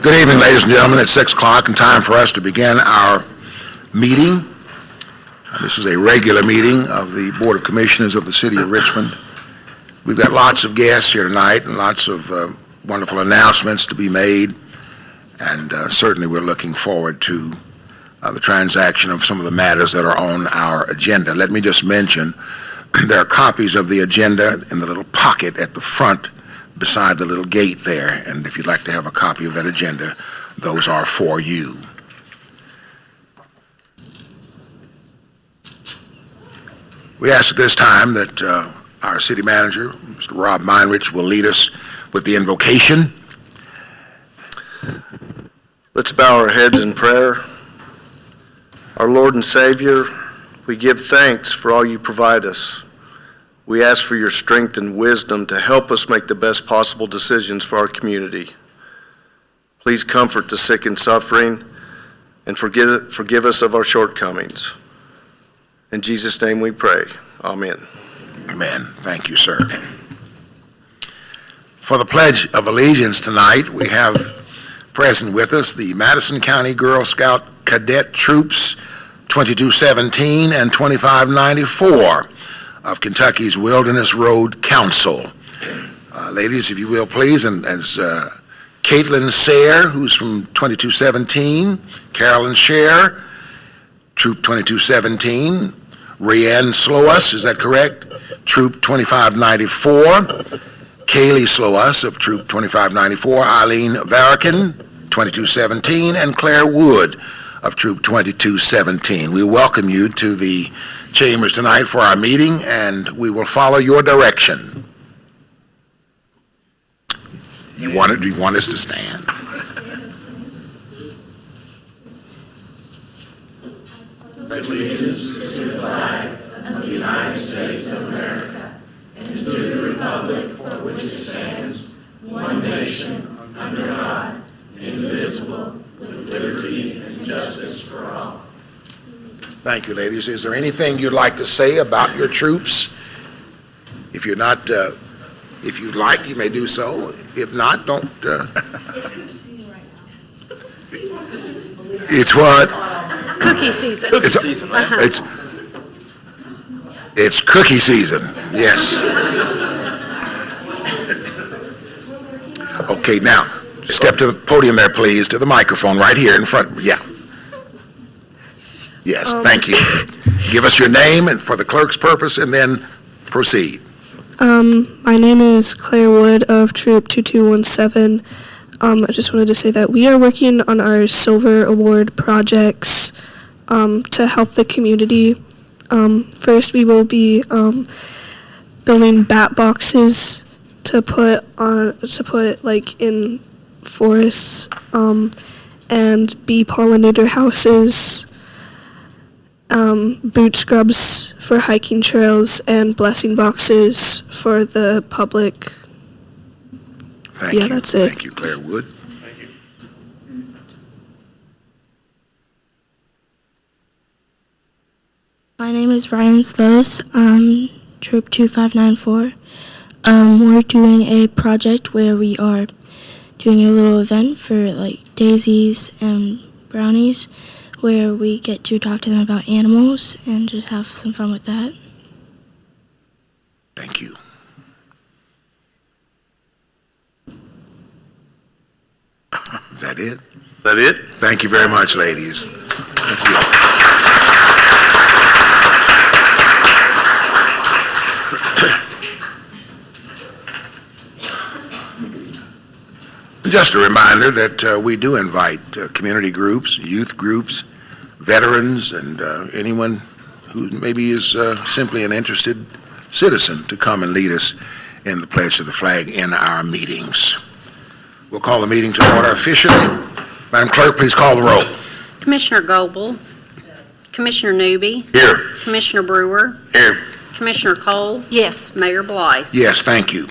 Good evening, ladies and gentlemen. It's 6 o'clock and time for us to begin our meeting. This is a regular meeting of the Board of Commissioners of the City of Richmond. We've got lots of guests here tonight and lots of wonderful announcements to be made, and certainly we're looking forward to the transaction of some of the matters that are on our agenda. Let me just mention there are copies of the agenda in the little pocket at the front beside the little gate there, and if you'd like to have a copy of that agenda, those are for you. We ask at this time that our city manager, Mr. Rob Meinrich, will lead us with the invocation. Let's bow our heads in prayer. Our Lord and Savior, we give thanks for all you provide us. We ask for your strength and wisdom to help us make the best possible decisions for our community. Please comfort the sick and suffering and forgive us of our shortcomings. In Jesus' name we pray. Amen. Amen. Thank you, sir. For the Pledge of Allegiance tonight, we have present with us the Madison County Girl Scout Cadet Troops 2217 and 2594 of Kentucky's Wilderness Road Council. Ladies, if you will, please, and as Caitlin Sayre, who's from 2217, Carolyn Scher, Troop 2217, Rayanne Sloas, is that correct? Troop 2594, Kaylee Sloas of Troop 2594, Eileen Varican, 2217, and Claire Wood of Troop 2217. We welcome you to the chambers tonight for our meeting, and we will follow your direction. Do you want us to stand? Allegiance to the flag of the United States of America and to the republic for which it stands, one nation, under God, indivisible, with liberty and justice for all. Thank you, ladies. Is there anything you'd like to say about your troops? If you're not, if you'd like, you may do so. If not, don't. It's cookie season right now. It's what? Cookie season. It's cookie season. Yes. Okay, now step to the podium there, please, to the microphone right here in front. Yeah. Yes, thank you. Give us your name and for the clerk's purpose, and then proceed. My name is Claire Wood of Troop 2217. I just wanted to say that we are working on our Silver Award projects to help the community. First, we will be building bat boxes to put like in forests, and bee pollinator houses, boot scrubs for hiking trails, and blessing boxes for the public. Thank you. That's it. Thank you, Claire Wood. Thank you. My name is Ryan Slows, Troop 2594. We're doing a project where we are doing a little event for like daisies and brownies, where we get to talk to them about animals and just have some fun with that. Thank you. Is that it? That it? Thank you very much, ladies. Let's go. Just a reminder that we do invite community groups, youth groups, veterans, and anyone who maybe is simply an interested citizen to come and lead us in the pledge to the flag in our meetings. We'll call the meeting to order officially. Madam Clerk, please call the roll. Commissioner Goebel. Yes. Commissioner Newby. Here. Commissioner Brewer. Here. Commissioner Cole. Yes. Mayor Blythe. Yes, thank you.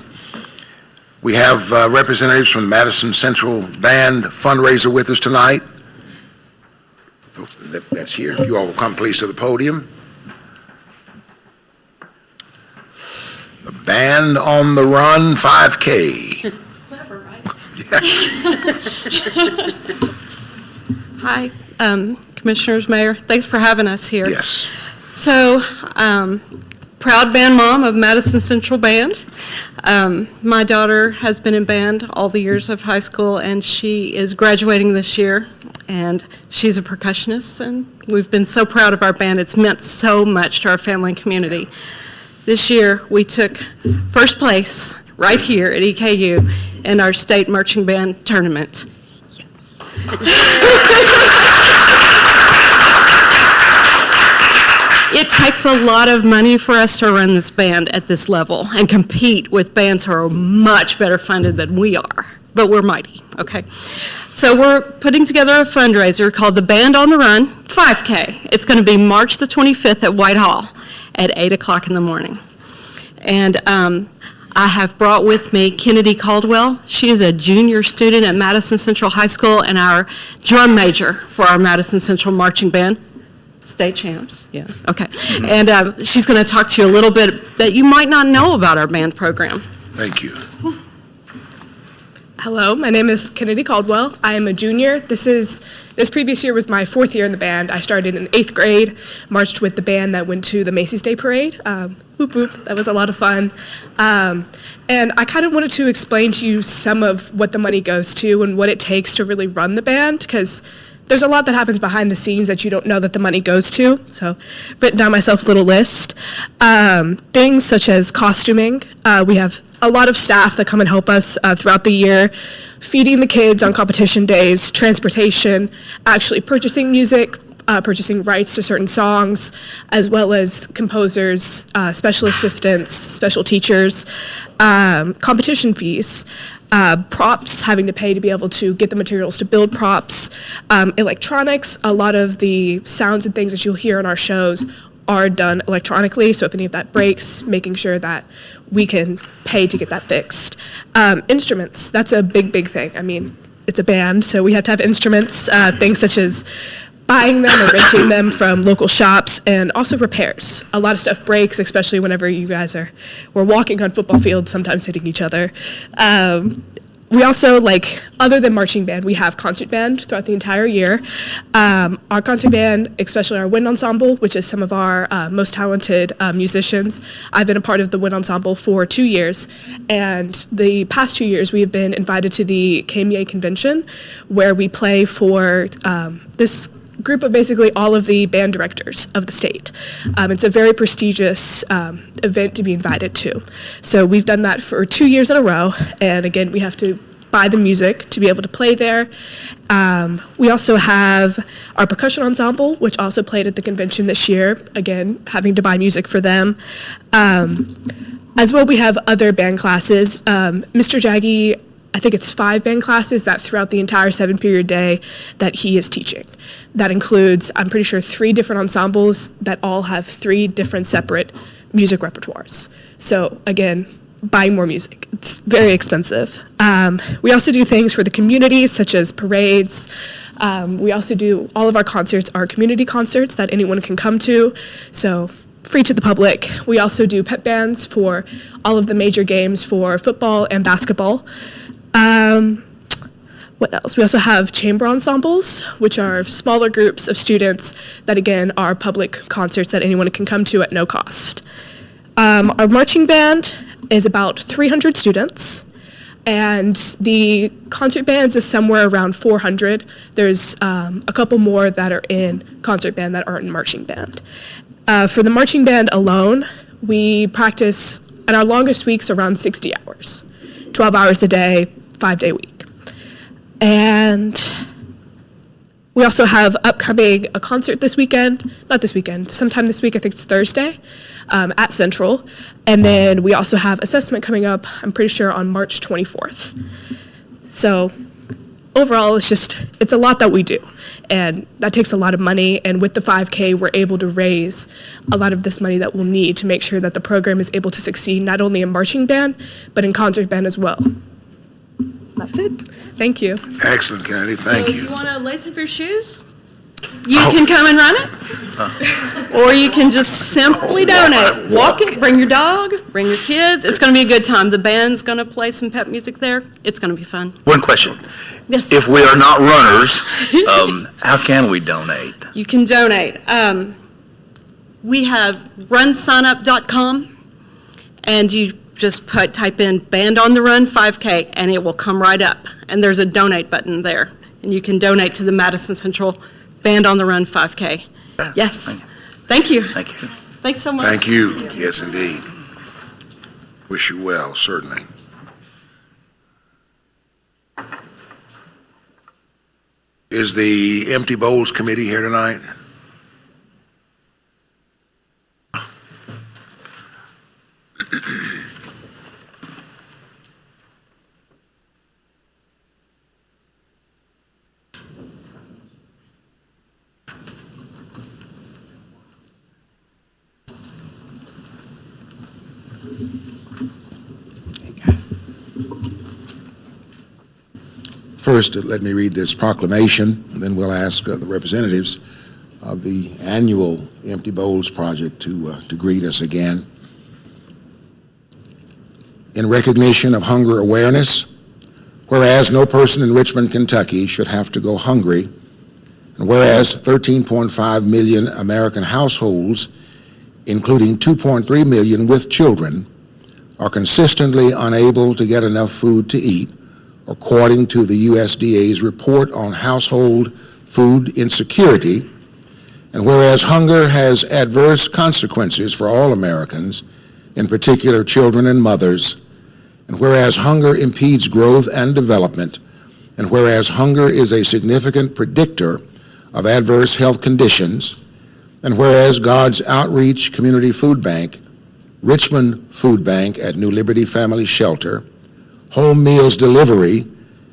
We have representatives from the Madison Central Band fundraiser with us tonight. That's here. If you all will come please to the podium. The Band on the Run 5K. Hi, Commissioners, Mayor. Thanks for having us here. Yes. So, proud band mom of Madison Central Band. My daughter has been in band all the years of high school, and she is graduating this year, and she's a percussionist, and we've been so proud of our band. It's meant so much to our family and community. This year, we took first place right here at EKU in our state marching band tournament. It takes a lot of money for us to run this band at this level and compete with bands who are much better funded than we are, but we're mighty, okay? So we're putting together a fundraiser called the Band on the Run 5K. It's going to be March the 25th at Whitehall at 8 o'clock in the morning. And I have brought with me Kennedy Caldwell. She is a junior student at Madison Central High School and our drum major for our Madison Central Marching Band. State champs, yeah, okay. And she's going to talk to you a little bit that you might not know about our band program. Thank you. Hello, my name is Kennedy Caldwell. I am a junior. This previous year was my 4th year in the band. I started in 8th grade, marched with the band that went to the Macy's Day Parade. Whoop whoop, that was a lot of fun. And I kind of wanted to explain to you some of what the money goes to and what it takes to really run the band, because there's a lot that happens behind the scenes that you don't know that the money goes to. So I've written down myself a little list. Things such as costuming. We have a lot of staff that come and help us throughout the year, feeding the kids on competition days, transportation, actually purchasing music, purchasing rights to certain songs, as well as composers, special assistants, special teachers, competition fees, props, having to pay to be able to get the materials to build props, electronics. A lot of the sounds and things that you'll hear in our shows are done electronically, so if any of that breaks, making sure that we can pay to get that fixed. Instruments, that's a big thing. I mean, it's a band, so we have to have instruments, things such as buying them or renting them from local shops, and also repairs. A lot of stuff breaks, especially whenever you guys we're walking on football fields, sometimes hitting each other. We also, other than marching band, we have concert band throughout the entire year. Our concert band, especially our wind ensemble, which is some of our most talented musicians. I've been a part of the wind ensemble for 2 years, and the past 2 years we have been invited to the KMEA convention, where we play for this group of basically all of the band directors of the state. It's a very prestigious event to be invited to. So we've done that for 2 years in a row, and again, we have to buy the music to be able to play there. We also have our percussion ensemble, which also played at the convention this year, again, having to buy music for them. As well, we have other band classes. Mr. Jaggy, I think it's 5 band classes that throughout the entire 7-period day that he is teaching. That includes, I'm pretty sure, 3 different ensembles that all have 3 different separate music repertoires. So again, buying more music, it's very expensive. We also do things for the community, such as parades. We also do, all of our concerts are community concerts that anyone can come to, so free to the public. We also do pep bands for all of the major games for football and basketball. What else? We also have chamber ensembles, which are smaller groups of students that, again, are public concerts that anyone can come to at no cost. Our marching band is about 300 students, and the concert bands is somewhere around 400. There's a couple more that are in concert band that aren't in marching band. For the marching band alone, we practice at our longest weeks around 60 hours, 12 hours a day, 5-day week. And we also have upcoming a concert this weekend, not this weekend, sometime this week, I think it's Thursday, at Central. And then we also have assessment coming up, I'm pretty sure on March 24th. So overall, it's a lot that we do. And that takes a lot of money. And with the 5K, we're able to raise a lot of this money that we'll need to make sure that the program is able to succeed, not only in marching band, but in concert band as well. That's it. Thank you. Excellent, Kennedy. Thank So you. you want to lace up your shoes? You can come and run it, or you can just simply donate. Walk it, bring your dog, bring your kids. It's going to be a good time. The band's going to play some pep music there. It's going to be fun. One question. Yes. If we are not runners, how can we donate? You can donate. We have runsignup.com, and you just type in Band on the Run 5K, and it will come right up. And there's a donate button there, and you can donate to the Madison Central Band on the Run 5K. Yes. Thank you. Thank you. Thanks so much. Thank you. Yes, indeed. Wish you well, certainly. Is the Empty Bowls Committee here tonight? First, let me read this proclamation, and then we'll ask the representatives of the annual Empty Bowls Project to greet us again. In recognition of hunger awareness, whereas no person in Richmond, Kentucky should have to go hungry, and whereas 13.5 million American households, including 2.3 million with children, are consistently unable to get enough food to eat, according to the USDA's report on household food insecurity, and whereas hunger has adverse consequences for all Americans, in particular children and mothers, and whereas hunger impedes growth and development, and whereas hunger is a significant predictor of adverse health conditions, and whereas God's Outreach Community Food Bank, Richmond Food Bank at New Liberty Family Shelter, Home Meals Delivery,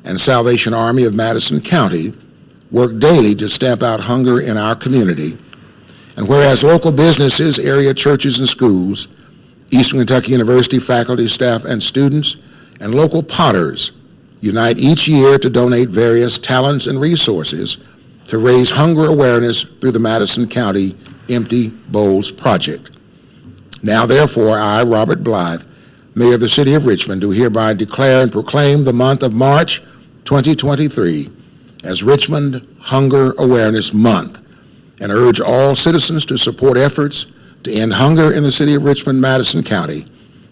and Salvation Army of Madison County work daily to stamp out hunger in our community. And whereas local businesses, area churches and schools, Eastern Kentucky University faculty, staff, and students, and local potters unite each year to donate various talents and resources to raise hunger awareness through the Madison County Empty Bowls Project. Now, therefore, I, Robert Blythe, Mayor of the City of Richmond, do hereby declare and proclaim the month of March 2023 as Richmond Hunger Awareness Month, and urge all citizens to support efforts to end hunger in the City of Richmond, Madison County,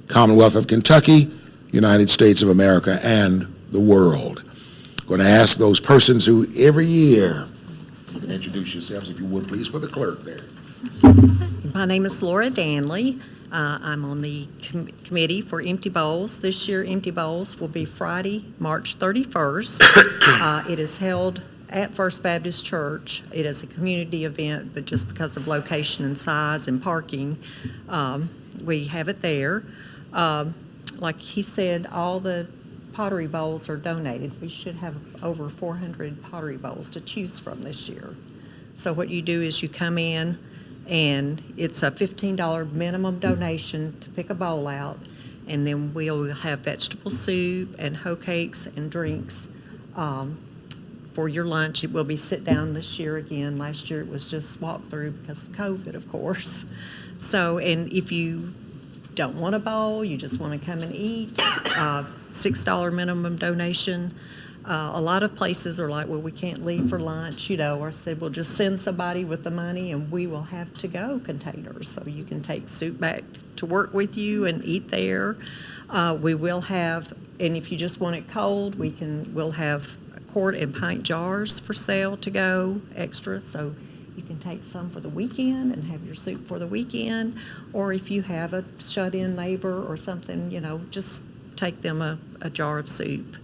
Commonwealth of Kentucky, United States of America, and the world. I'm going to ask those persons who every year, you can introduce yourselves if you would please for the clerk there. My name is Laura Danley. I'm on the committee for Empty Bowls. This year, Empty Bowls will be Friday, March 31st. It is held at First Baptist Church. It is a community event, but just because of location and size and parking, we have it there. Like he said, all the pottery bowls are donated. We should have over 400 pottery bowls to choose from this year. So what you do is you come in, and it's a $15 minimum donation to pick a bowl out, and then we'll have vegetable soup and hoe cakes and drinks for your lunch. It will be sit down this year again. Last year it was just walk through because of COVID, of course. So, and if you don't want a bowl, you just want to come and eat, $6 minimum donation. A lot of places are like, well, we can't leave for lunch, you know, or said, well, just send somebody with the money and we will have to-go containers. So you can take soup back to work with you and eat there. We will have, and if you just want it cold, we'll have quart and pint jars for sale to go extra. So you can take some for the weekend and have your soup for the weekend. Or if you have a shut-in neighbor or something, you know, just take them a jar of soup.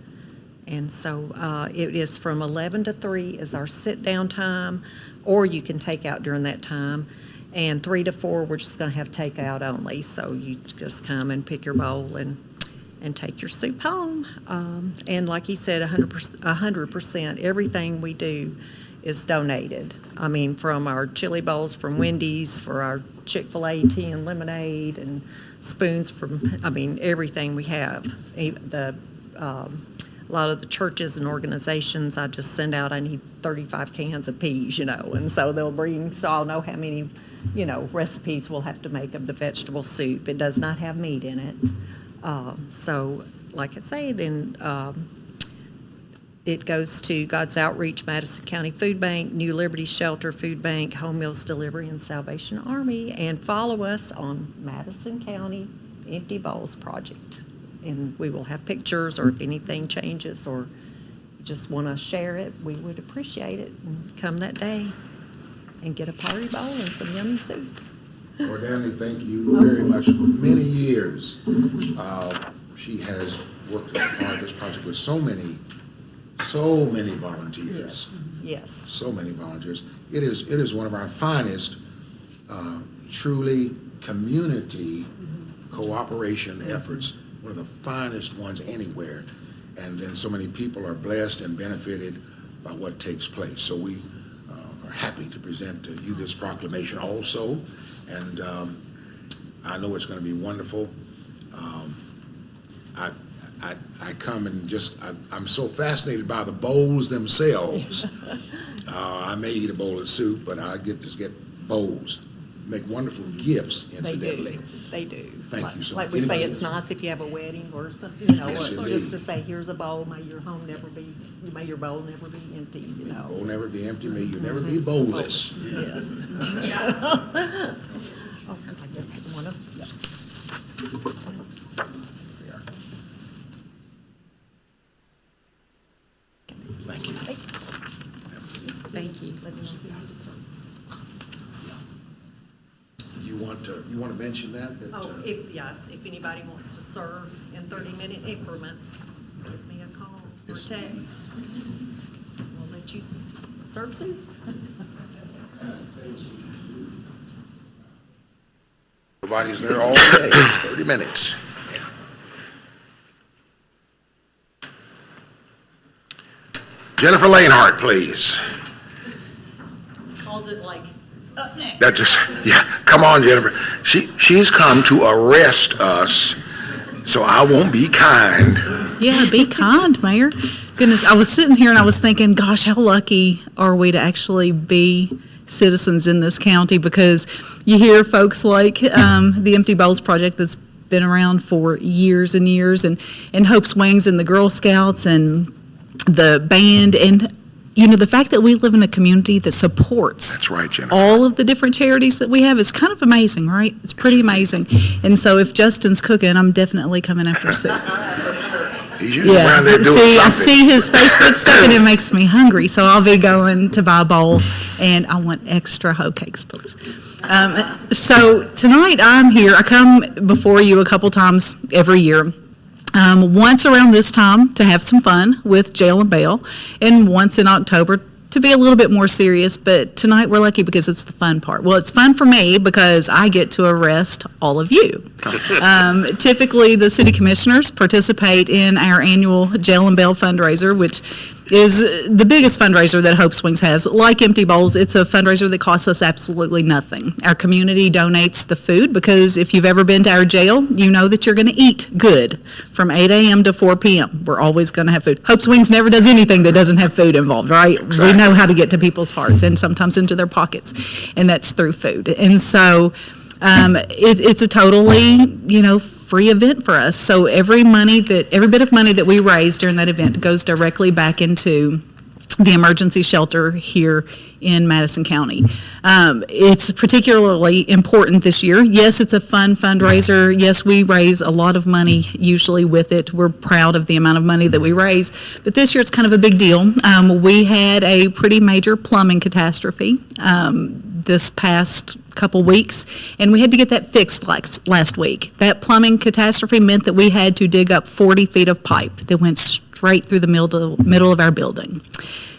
And so it is from 11 to 3 is our sit-down time, or you can take out during that time. And 3 to 4, we're just going to have takeout only. So you just come and pick your bowl and take your soup home. And like he said, 100%, everything we do is donated. I mean, from our chili bowls from Wendy's, for our Chick-fil-A tea and lemonade, and spoons from, I mean, everything we have. The a lot of the churches and organizations, I just send out, I need 35 cans of peas, and so they'll bring, so I'll know how many, recipes we'll have to make of the vegetable soup. It does not have meat in it. So, like I say, then it goes to God's Outreach, Madison County Food Bank, New Liberty Shelter Food Bank, Home Meals Delivery, and Salvation Army. And follow us on Madison County Empty Bowls Project. And we will have pictures, or if anything changes, or you just want to share it, we would appreciate it. And come that day and get a pottery bowl and some yummy soup. Lord Danley, thank you very much. For many years, she has worked on part of this project with so many volunteers. Yes. So many volunteers. It is one of our finest, truly community cooperation efforts, one of the finest ones anywhere. And then so many people are blessed and benefited by what takes place. So we are happy to present to you this proclamation also. And I know it's going to be wonderful. I come and I'm so fascinated by the bowls themselves. I may eat a bowl of soup, but I just get bowls. Make wonderful gifts, incidentally. They do. Thank you so much. Like we say, it's nice if you have a wedding or something, Yes, or indeed. just to say, here's a bowl, may your bowl never be empty, Bowl never be empty, may you never be bowlless. Yes. Oh, I guess one of, Thank you. Thank you. You want to mention that? Oh, if anybody wants to serve in 30-minute increments, give me a call or Yes. text. We'll let you serve soup. Everybody's there all day, 30 minutes. Jennifer Lanehart, please. Calls it like, up next. That just, yeah, come on, Jennifer. She's come to arrest us, so I won't be kind. Yeah, be kind, Mayor. Goodness, I was sitting here and I was thinking, gosh, how lucky are we to actually be citizens in this county, because you hear folks like the Empty Bowls Project that's been around for years and years, and Hope's Wings and the Girl Scouts and the band, and the fact that we live in a community that supports That's right, Jennifer. all of the different charities that we have is kind of amazing, right? It's pretty amazing. And so if Justin's cooking, I'm definitely coming after soup. He's usually around there doing See, I something. see his Facebook stuff and it makes me hungry, so I'll be going to buy a bowl, and I want extra hoe cakes, please. So tonight I'm here. I come before you a couple times every year. Once around this time to have some fun with jail and bail, and once in October to be a little bit more serious, but tonight we're lucky because it's the fun part. Well, it's fun for me because I get to arrest all of you. Typically, the city commissioners participate in our annual jail and bail fundraiser, which is the biggest fundraiser that Hope's Wings has. Like Empty Bowls, it's a fundraiser that costs us absolutely nothing. Our community donates the food, because if you've ever been to our jail, you know that you're going to eat good from 8 a.m. to 4 p.m. We're always going to have food. Hope's Wings never does anything that doesn't have food involved, right? Exactly. We know how to get to people's hearts and sometimes into their pockets, and that's through food. And so it's a totally, free event for us. So every bit of money that we raise during that event goes directly back into the emergency shelter here in Madison County. It's particularly important this year. Yes, it's a fun fundraiser. Yes, we raise a lot of money usually with it. We're proud of the amount of money that we raise. But this year it's kind of a big deal. We had a pretty major plumbing catastrophe this past couple weeks, and we had to get that fixed last week. That plumbing catastrophe meant that we had to dig up 40 feet of pipe that went straight through the middle of our building.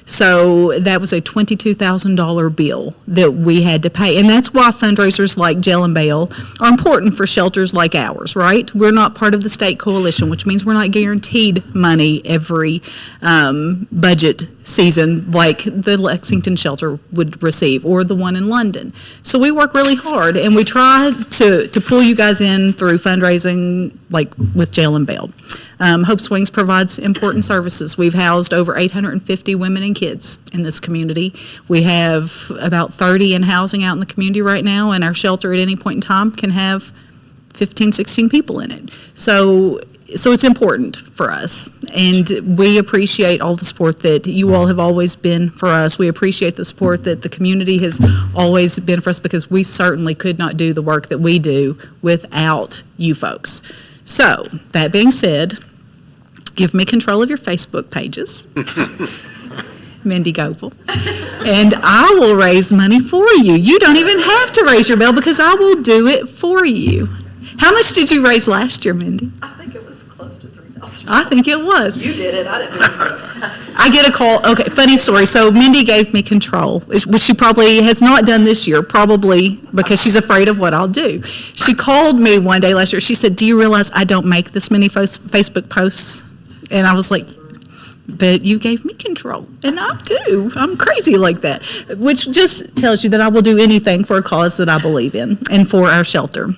So that was a $22,000 bill that we had to pay. And that's why fundraisers like Jail and Bail are important for shelters like ours, right? We're not part of the state coalition, which means we're not guaranteed money every budget season like the Lexington shelter would receive, or the one in London. So we work really hard, and we try to pull you guys in through fundraising like with Jail and Bail. Hope Swings provides important services. We've housed over 850 women and kids in this community. We have about 30 in housing out in the community right now, and our shelter at any point in time can have 15, 16 people in it. So it's important for us, and we appreciate all the support that you all have always been for us. We appreciate the support that the community has always been for us, because we certainly could not do the work that we do without you folks. So, that being said, give me control of your Facebook pages, Mindy Goebel, and I will raise money for you. You don't even have to raise your bill, because I will do it for you. How much did you raise last year, Mindy? I think it was close to 3,000. I think it was. You did it, I didn't do anything. I get a call. Okay, funny story. So Mindy gave me control, which she probably has not done this year, probably because she's afraid of what I'll do. She called me one day last year. She said, "Do you realize I don't make this many Facebook posts?" And I was like, "But you gave me control." And I do. I'm crazy like that, which just tells you that I will do anything for a cause that I believe in and for our shelter.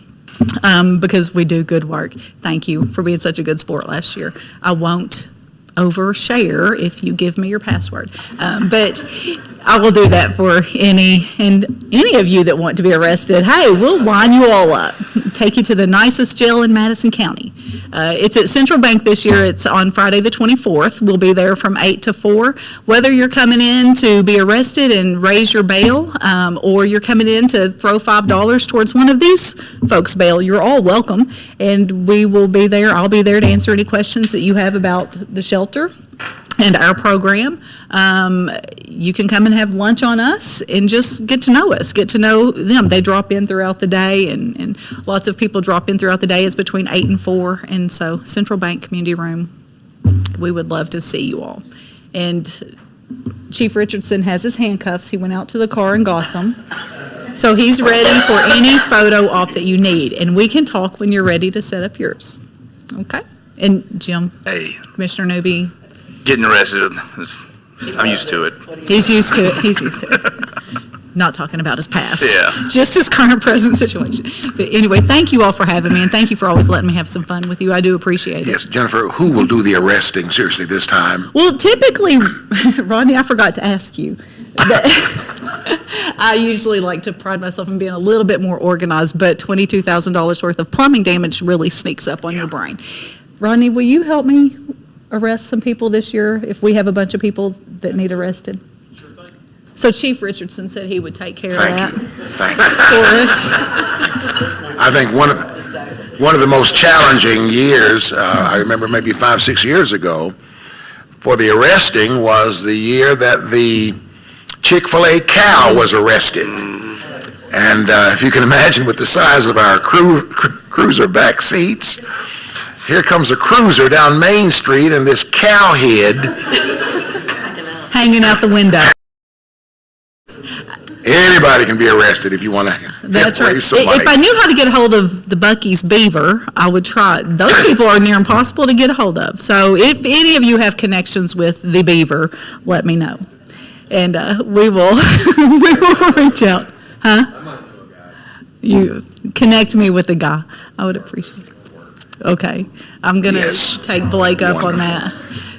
Because we do good work. Thank you for being such a good sport last year. I won't overshare if you give me your password, but I will do that for any of you that want to be arrested. Hey, we'll line you all up, take you to the nicest jail in Madison County. It's at Central Bank this year. It's on Friday the 24th. We'll be there from 8 to 4. Whether you're coming in to be arrested and raise your bail, or you're coming in to throw $5 towards one of these folks' bail, you're all welcome. And we will be there. I'll be there to answer any questions that you have about the shelter and our program. You can come and have lunch on us and just get to know us, get to know them. They drop in throughout the day, and lots of people drop in throughout the day. It's between 8 and 4, and so Central Bank Community Room, we would love to see you all. And Chief Richardson has his handcuffs. He went out to the car and got them. So he's ready for any photo op that you need, and we can talk when you're ready to set up yours. Okay? And Jim, Hey, Commissioner Newby, getting arrested, I'm used to it. he's used to it. He's used to it. Not talking about his past. Yeah. Just his current present situation. But anyway, thank you all for having me, and thank you for always letting me have some fun with you. I do appreciate it. Yes, Jennifer, who will do the arresting, seriously, this time? Well, typically, Rodney, I forgot to ask you. I usually like to pride myself in being a little bit more organized, but $22,000 worth of plumbing damage really sneaks up on your brain. Rodney, will you help me arrest some people this year if we have a bunch of people that need arrested? Sure thing. So Chief Richardson said he would take care of that. Thank you. For us. I think one of the most challenging years, I remember maybe 5, 6 years ago, for the arresting was the year that the Chick-fil-A cow was arrested. And if you can imagine, with the size of our cruiser back seats, here comes a cruiser down Main Street and this cow head Hanging out the window. Anybody can be arrested if you want to. That's right. Somebody. If I knew how to get a hold of the Buc-ee's beaver, I would try. Those people are near impossible to get a hold of. So if any of you have connections with the beaver, let me know. And we will reach out. Huh? I might know a guy. You connect me with the guy. I would appreciate it. Okay. I'm going to take Blake up on that.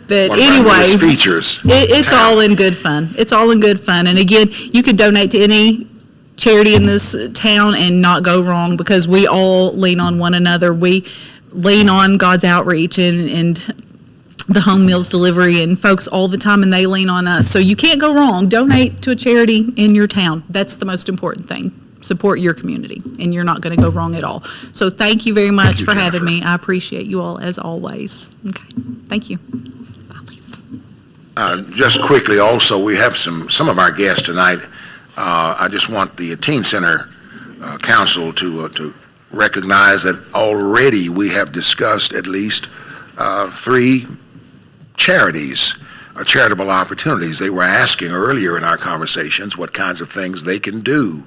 But anyway, features. It's all in good fun. It's all in good fun. And again, you could donate to any charity in this town and not go wrong, because we all lean on one another. We lean on God's outreach and the home meals delivery and folks all the time, and they lean on us. So you can't go wrong. Donate to a charity in your town. That's the most important thing. Support your community, and you're not going to go wrong at all. So thank you very much for having me. I appreciate you all as always. Okay. Thank you. Just quickly, also, we have some of our guests tonight. I just want the Teen Center Council to recognize that already we have discussed at least 3 charities, charitable opportunities. They were asking earlier in our conversations what kinds of things they can do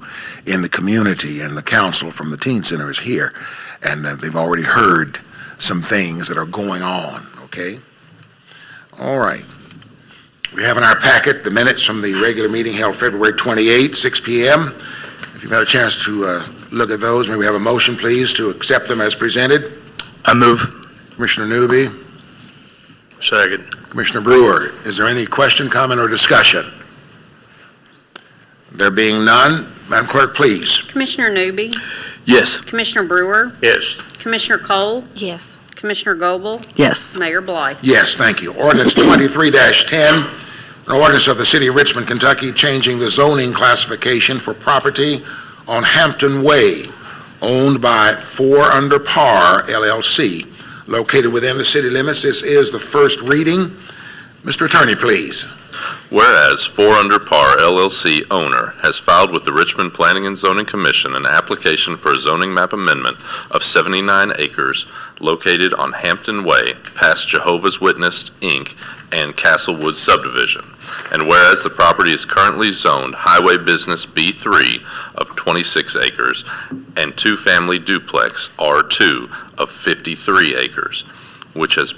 in the community, and the council from the Teen Center is here, and they've already heard some things that are going on, okay? All right. We have in our packet the minutes from the regular meeting held February 28, 6 p.m. If you've had a chance to look at those, may we have a motion, please, to accept them as presented? I move. Commissioner Newby, Second. Commissioner Brewer, is there any question, comment, or discussion? There being none, Madam Clerk, please. Commissioner Newby, Yes. Commissioner Brewer, Yes. Commissioner Cole, Yes. Commissioner Goble, Yes. Mayor Blythe. Yes, thank you. Ordinance 23-10, an ordinance of the City of Richmond, Kentucky, changing the zoning classification for property on Hampton Way, owned by 4 Under Par LLC, located within the city limits. This is the first reading. Mr. Attorney, please. Whereas 4 Under Par LLC owner has filed with the Richmond Planning and Zoning Commission an application for a zoning map amendment of 79 acres located on Hampton Way, past Jehovah's Witness, Inc., and Castlewood subdivision. And whereas the property is currently zoned Highway Business B3 of 26 acres and two-family duplex R2 of 53 acres, which has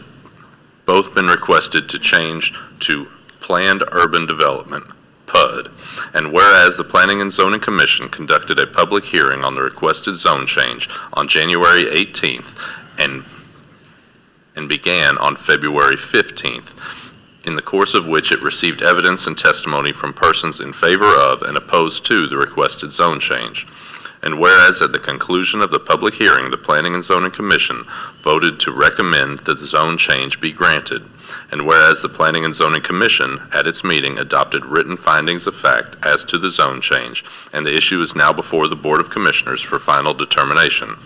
both been requested to change to Planned Urban Development, PUD. And whereas the Planning and Zoning Commission conducted a public hearing on the requested zone change on January 18th and began on February 15th, in the course of which it received evidence and testimony from persons in favor of and opposed to the requested zone change. And whereas at the conclusion of the public hearing, the Planning and Zoning Commission voted to recommend that the zone change be granted. And whereas the Planning and Zoning Commission, at its meeting, adopted written findings of fact as to the zone change, and the issue is now before the Board of Commissioners for final determination.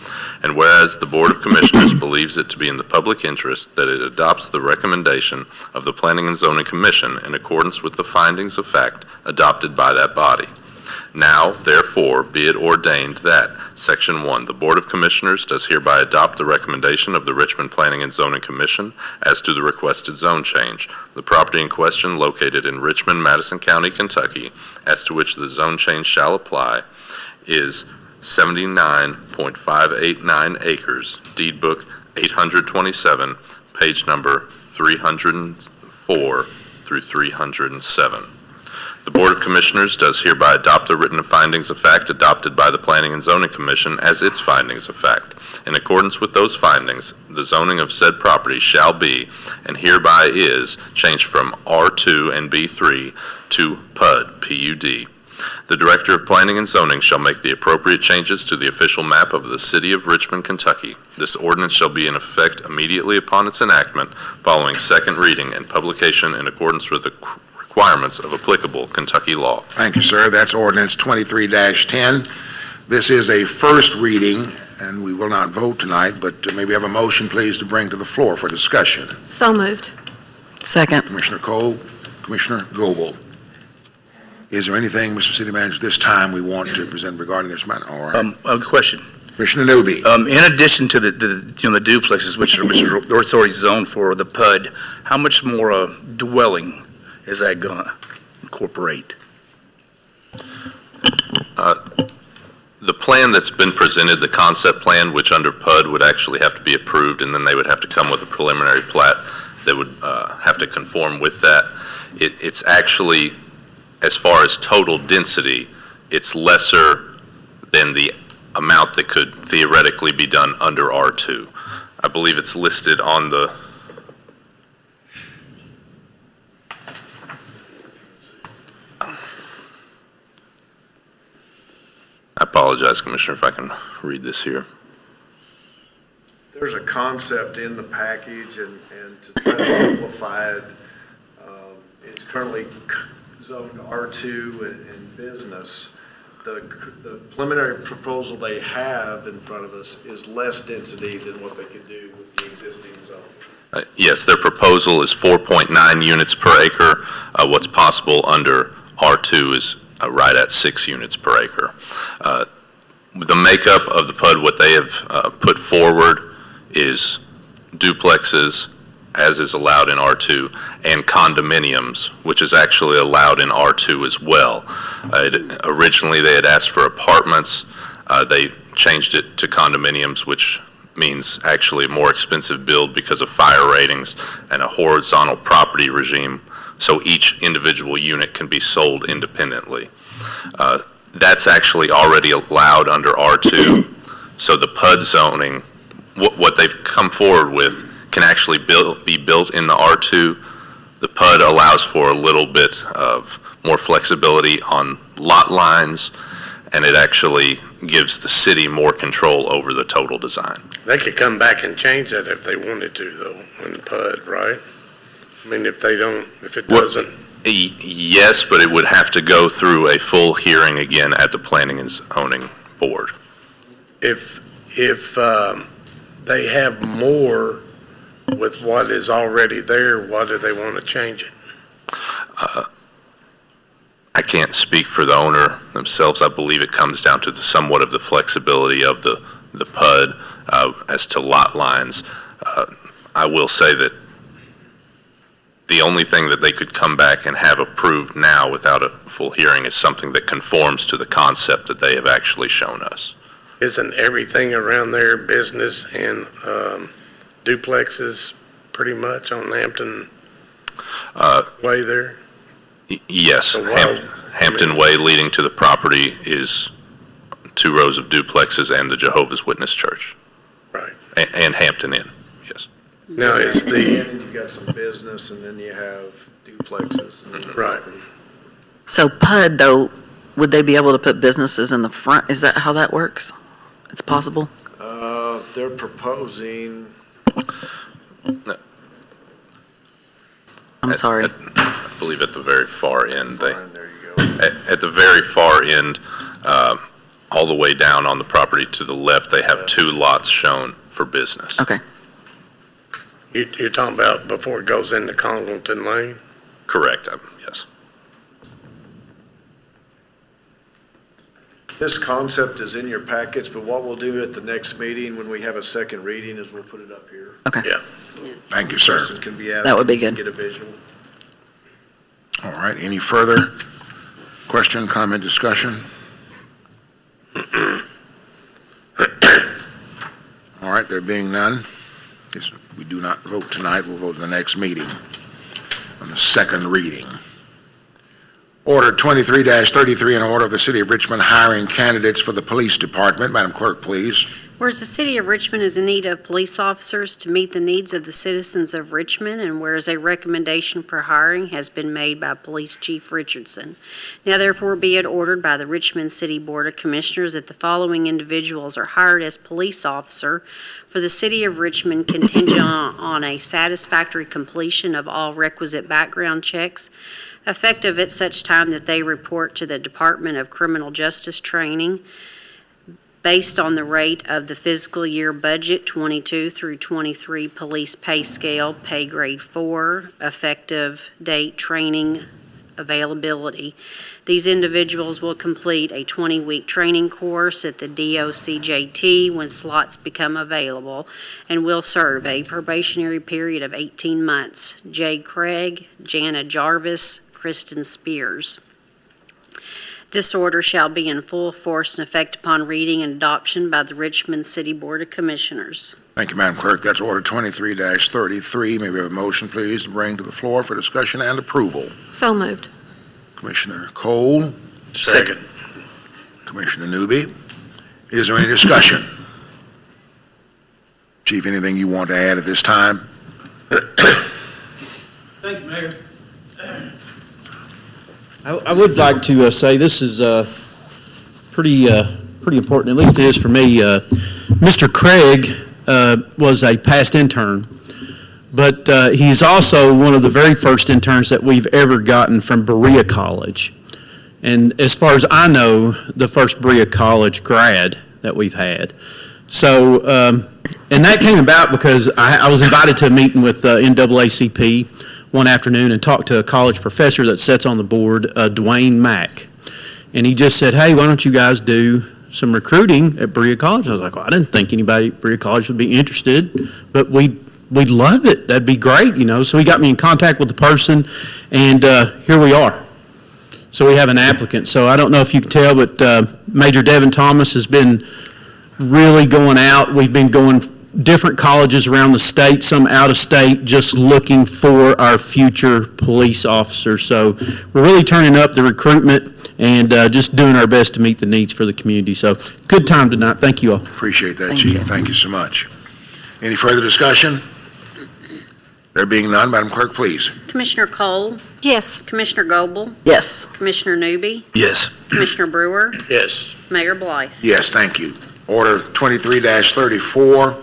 And whereas the Board of Commissioners believes it to be in the public interest that it adopts the recommendation of the Planning and Zoning Commission in accordance with the findings of fact adopted by that body. Now, therefore, be it ordained that, Section 1, the Board of Commissioners does hereby adopt the recommendation of the Richmond Planning and Zoning Commission as to the requested zone change. The property in question, located in Richmond, Madison County, Kentucky, as to which the zone change shall apply, is 79.589 acres, deed book 827, page number 304 through 307. The Board of Commissioners does hereby adopt the written findings of fact adopted by the Planning and Zoning Commission as its findings of fact. In accordance with those findings, the zoning of said property shall be, and hereby is, changed from R2 and B3 to PUD, PUD. The Director of Planning and Zoning shall make the appropriate changes to the official map of the City of Richmond, Kentucky. This ordinance shall be in effect immediately upon its enactment, following second reading and publication in accordance with the requirements of applicable Kentucky law. Thank you, sir. That's ordinance 23-10. This is a first reading, and we will not vote tonight, but may we have a motion, please, to bring to the floor for discussion? So moved. Second. Commissioner Cole, Commissioner Goble. Is there anything, Mr. City Manager, this time we want to present regarding this matter? All right. A question. Commissioner Newby. In addition to the duplexes, which are it's already zoned for the PUD, how much more dwelling is that going to incorporate? The plan that's been presented, the concept plan, which under PUD would actually have to be approved, and then they would have to come with a preliminary plat that would have to conform with that. It's actually, as far as total density, it's lesser than the amount that could theoretically be done under R2. I believe it's listed on the I apologize, Commissioner, if I can read this here. There's a concept in the package, and to try to simplify it, it's currently zoned R2 and business. The preliminary proposal they have in front of us is less density than what they could do with the existing zone. Yes, their proposal is 4.9 units per acre. What's possible under R2 is right at 6 units per acre. The makeup of the PUD, what they have put forward is duplexes, as is allowed in R2, and condominiums, which is actually allowed in R2 as well. Originally, they had asked for apartments. They changed it to condominiums, which means actually a more expensive build because of fire ratings and a horizontal property regime, so each individual unit can be sold independently. That's actually already allowed under R2, so the PUD zoning, what they've come forward with can actually be built in the R2. The PUD allows for a little bit of more flexibility on lot lines, and it actually gives the city more control over the total design. They could come back and change that if they wanted to, though, in PUD, right? I mean, if it Well- doesn't, Yes, but it would have to go through a full hearing again at the Planning and Zoning Board. if they have more with what is already there, why do they want to change it? I can't speak for the owner themselves. I believe it comes down to somewhat of the flexibility of the PUD as to lot lines. I will say that the only thing that they could come back and have approved now without a full hearing is something that conforms to the concept that they have actually shown us. Isn't everything around there business and duplexes pretty much on Hampton Way there? Yes, So why- Hampton Way leading to the property is 2 rows of duplexes and the Jehovah's Witness Church. Right. And Hampton Inn, yes. Now, is the, You've got some business, and then you have duplexes. right, So PUD, though, would they be able to put businesses in the front? Is that how that works? It's possible? They're proposing, I'm sorry. I believe at the very far end, there you go. at the very far end, all the way down on the property to the left, they have 2 lots shown for business. Okay. you're talking about before it goes into Congleton Lane? Correct, yes. This concept is in your packets, but what we'll do at the next meeting, when we have a second reading, is we'll put it up here. Okay. Yeah. Thank you, sir. Question can be asked. That would be and good. Get a visual. All right, any further question, comment, discussion? All right, there being none, yes, we do not vote tonight, we'll vote in the next meeting on the second reading. Order 23-33, an order of the City of Richmond hiring candidates for the Police Department. Madam Clerk, please. Whereas the City of Richmond is in need of police officers to meet the needs of the citizens of Richmond, and whereas a recommendation for hiring has been made by Police Chief Richardson. Now therefore be it ordered by the Richmond City Board of Commissioners that the following individuals are hired as police officer for the City of Richmond contingent on a satisfactory completion of all requisite background checks, effective at such time that they report to the Department of Criminal Justice Training, based on the rate of the fiscal year budget 22 through 23 police pay scale, pay grade 4, effective date, training availability. These individuals will complete a 20-week training course at the DOCJT when slots become available, and will serve a probationary period of 18 months. Jay Craig, Jana Jarvis, Kristen Spears. This order shall be in full force and effect upon reading and adoption by the Richmond City Board of Commissioners. Thank you, Madam Clerk. That's Order 23-33. May we have a motion, please, to bring to the floor for discussion and approval? So moved. Commissioner Cole, Second. Commissioner Newby. Is there any discussion? Chief, anything you want to add at this time? Thank you, Mayor. I would like to say this is pretty important, at least it is for me. Mr. Craig was a past intern, but he's also one of the very first interns that we've ever gotten from Berea College. And as far as I know, the first Berea College grad that we've had. So, and that came about because I was invited to a meeting with NAACP one afternoon and talked to a college professor that sits on the board, Dwayne Mack. And he just said, hey, why don't you guys do some recruiting at Berea College? I was like, well, I didn't think anybody at Berea College would be interested, but we'd love it. That'd be great, you know. So he got me in contact with the person, and here we are. So we have an applicant. So I don't know if you can tell, but Major Devin Thomas has been really going out. We've been going different colleges around the state, some out of state, just looking for our future police officers. So we're really turning up the recruitment and just doing our best to meet the needs for the community. So good time tonight. Thank you all. Appreciate that, Chief. Thank you so much. Any further discussion? There being none, Madam Clerk, please. Commissioner Cole, Yes. Commissioner Goble, Yes. Commissioner Newby, Yes. Commissioner Brewer, Yes. Mayor Blythe. Yes, thank you. Order 23-34,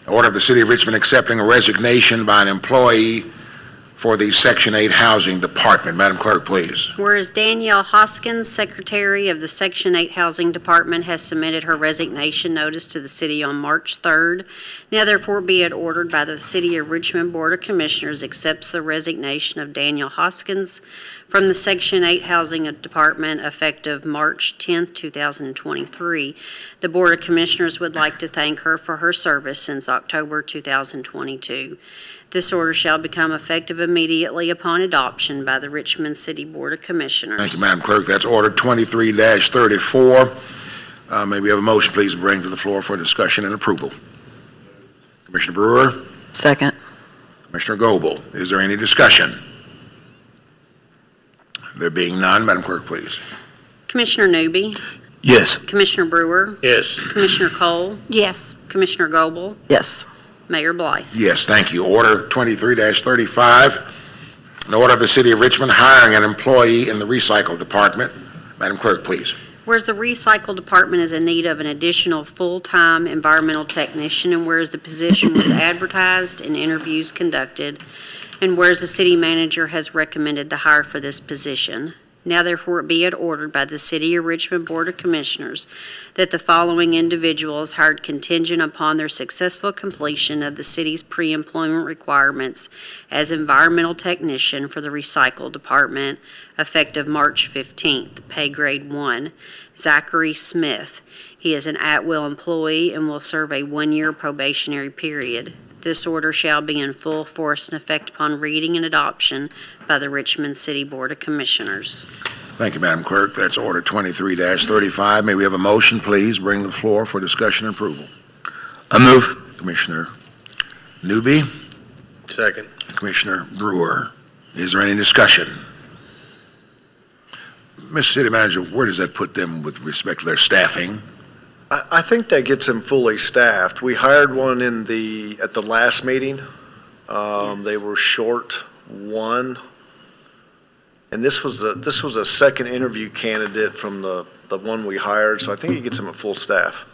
order of the City of Richmond accepting a resignation by an employee for the Section 8 Housing Department. Madam Clerk, please. Whereas Danielle Hoskins, Secretary of the Section 8 Housing Department, has submitted her resignation notice to the city on March 3rd, now therefore be it ordered by the City of Richmond Board of Commissioners accepts the resignation of Danielle Hoskins from the Section 8 Housing Department effective March 10th, 2023. The Board of Commissioners would like to thank her for her service since October 2022. This order shall become effective immediately upon adoption by the Richmond City Board of Commissioners. Thank you, Madam Clerk. That's order 23-34. May we have a motion, please, to bring to the floor for discussion and approval? Commissioner Brewer, Second. Commissioner Goble, is there any discussion? There being none, Madam Clerk, please. Commissioner Newby, Yes. Commissioner Brewer, Yes. Commissioner Cole, Yes. Commissioner Goble, Yes. Mayor Blythe. Yes, thank you. Order 23-35, an order of the City of Richmond hiring an employee in the Recycle Department. Madam Clerk, please. Whereas the Recycle Department is in need of an additional full-time environmental technician, and whereas the position was advertised and interviews conducted, and whereas the city manager has recommended the hire for this position, now therefore be it ordered by the City of Richmond Board of Commissioners that the following individual is hired contingent upon their successful completion of the city's pre-employment requirements as environmental technician for the Recycle Department effective March 15th, pay grade 1. Zachary Smith. He is an at-will employee and will serve a one-year probationary period. This order shall be in full force and effect upon reading and adoption by the Richmond City Board of Commissioners. Thank you, Madam Clerk. That's order 23-35. May we have a motion, please, bring to the floor for discussion and approval? I move. Commissioner Newby, Second. Commissioner Brewer. Is there any discussion? Mr. City Manager, where does that put them with respect to their staffing? I think that gets them fully staffed. We hired one at the last meeting. They were short one. And this was a second interview candidate from the one we hired, so I think it gets them at full staff.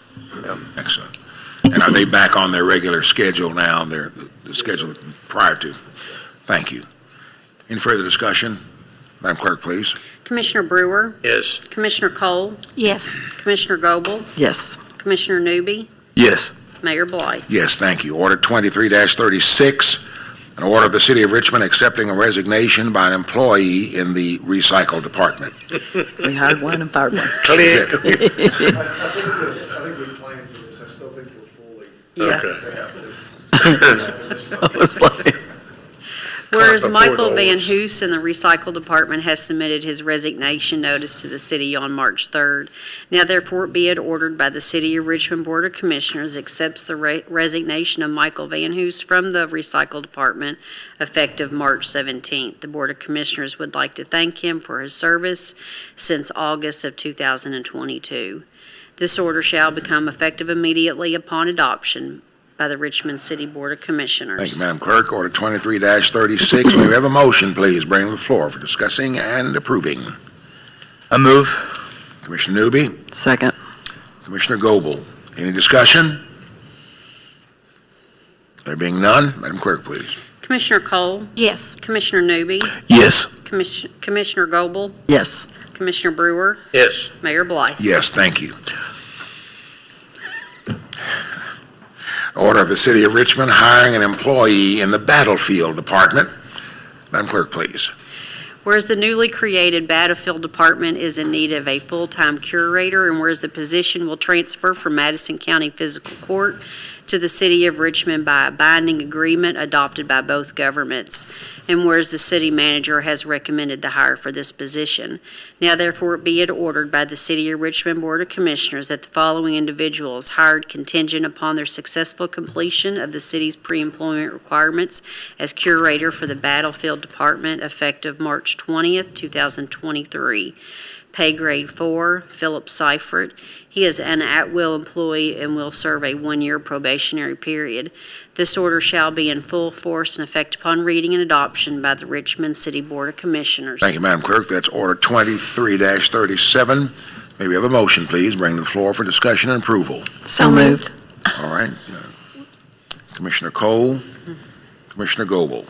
Yeah. Excellent. And are they back on their regular schedule now, the schedule prior to? Thank you. Any further discussion? Madam Clerk, please. Commissioner Brewer, Yes. Commissioner Cole, Yes. Commissioner Goble, Yes. Commissioner Newby, Yes. Mayor Blythe. Yes, thank you. Order 23-36, an order of the City of Richmond accepting a resignation by an employee in the Recycle Department. We hired one and fired one. Is it? I think we planned for this. I still think we're fully. I was like, Whereas Before Michael the Van others. Hoos in the Recycle Department has submitted his resignation notice to the city on March 3rd. Now therefore be it ordered by the City of Richmond Board of Commissioners accepts the resignation of Michael Van Hoos from the Recycle Department effective March 17th. The Board of Commissioners would like to thank him for his service since August of 2022. This order shall become effective immediately upon adoption by the Richmond City Board of Commissioners. Thank you, Madam Clerk. Order 23-36, may we have a motion, please, bring to the floor for discussing and approving? I move. Commissioner Newby, Second. Commissioner Goble. Any discussion? There being none, Madam Clerk, please. Commissioner Cole, Yes. Commissioner Newby, Yes. Commissioner Goble, Yes. Commissioner Brewer, Yes. Mayor Blythe. Yes, thank you. Order of the City of Richmond hiring an employee in the Battlefield Department. Madam Clerk, please. Whereas the newly created Battlefield Department is in need of a full-time curator, and whereas the position will transfer from Madison County Physical Court to the City of Richmond by a binding agreement adopted by both governments, and whereas the city manager has recommended the hire for this position. Now therefore be it ordered by the City of Richmond Board of Commissioners that the following individuals hired contingent upon their successful completion of the city's pre-employment requirements as curator for the Battlefield Department effective March 20th, 2023. pay grade 4, Philip Seifert. He is an at-will employee and will serve a 1-year probationary period. This order shall be in full force and effect upon reading and adoption by the Richmond City Board of Commissioners. Thank you, Madam Clerk. That's Order 23-37. May we have a motion, please? Bring to the floor for discussion and approval. So moved. All right. Commissioner Cole, Commissioner Goble.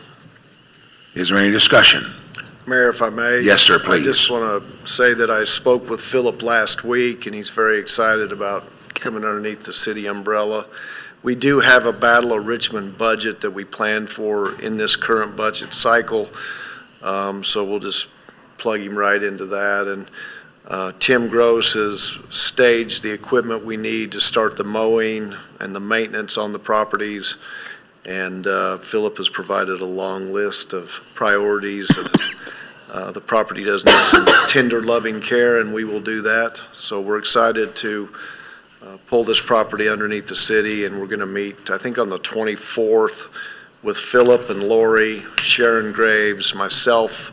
Is there any discussion? Mayor, if I may? Yes, sir, please. I just want to say that I spoke with Philip last week, and he's very excited about coming underneath the city umbrella. We do have a Battle of Richmond budget that we planned for in this current budget cycle, so we'll just plug him right into that. And Tim Gross has staged the equipment we need to start the mowing and the maintenance on the properties, and Philip has provided a long list of priorities. The property does need some tender, loving care, and we will do that. So we're excited to pull this property underneath the city, and we're going to meet, I think, on the 24th with Philip and Lori, Sharon Graves, myself,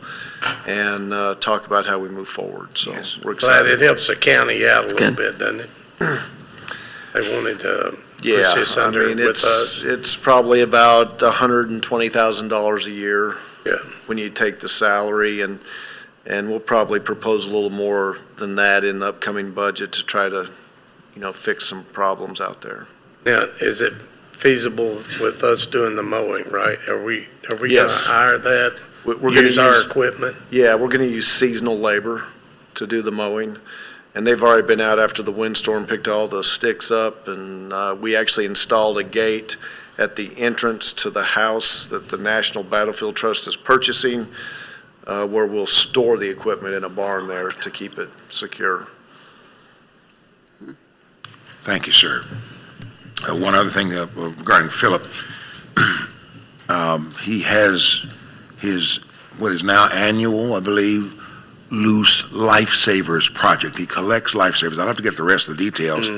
and talk about how we move forward. So we're excited. Glad it helps the county out a little good. bit, doesn't it? They wanted to Yeah, push this I under mean, with us. it's probably about $120,000 a year. Yeah. When you take the salary, and we'll probably propose a little more than that in the upcoming budget to try to, fix some problems out there. Now, is it feasible with us doing the mowing, right? Are we going to Yes. hire that? We're gonna Use our equipment? Yeah, we're going to use seasonal labor to do the mowing, and they've already been out after the windstorm, picked all the sticks up, and we actually installed a gate at the entrance to the house that the National Battlefield Trust is purchasing, where we'll store the equipment in a barn there to keep it secure. Thank you, sir. One other thing regarding Philip. He has his, what is now annual, I believe, Loose Lifesavers project. He collects lifesavers. I'll have to get the rest of the details,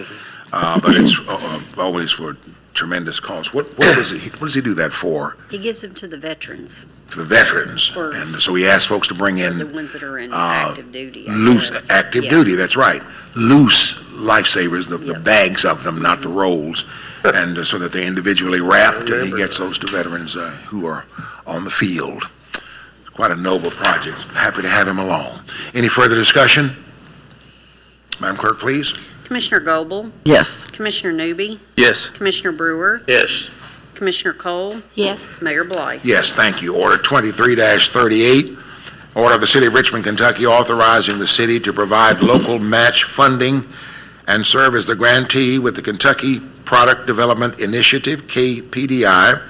but it's always for tremendous cause. What does he do that for? He gives them to the veterans, For the veterans. Or- And so he asks folks to bring the in ones that are in active duty. I loose, guess. active Yeah. duty, that's right. Loose lifesavers, the Yep. bags of them, not the rolls. And so that they're individually wrapped, and he gets those to veterans who are on the field. Quite a noble project. Happy to have him along. Any further discussion? Madam Clerk, please. Commissioner Goble, Yes. Commissioner Newby, Yes. Commissioner Brewer, Yes. Commissioner Cole, Yes. Mayor Blythe. Yes, thank you. Order 23-38, order of the City of Richmond, Kentucky, authorizing the city to provide local match funding and serve as the grantee with the Kentucky Product Development Initiative, KPDI,